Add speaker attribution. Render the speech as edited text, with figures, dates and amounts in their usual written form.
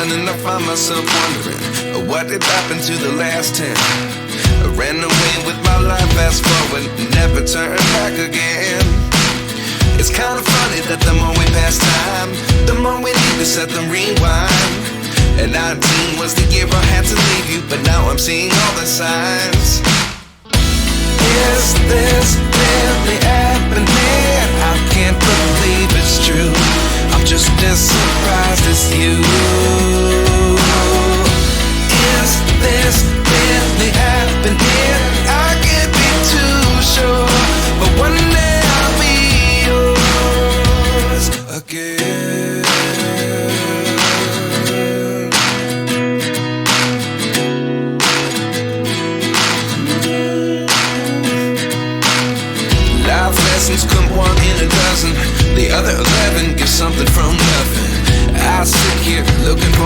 Speaker 1: done, and I find myself wondering what did happen to the last 10. I ran away with my life, fast forward, never turn back again. It's kind of funny that the more we pass time, the more we need to set the rewind. And 19 was the year I had to leave you, but now I'm seeing all the signs. Is this really happening? I can't believe it's true. I'm just as surprised as you.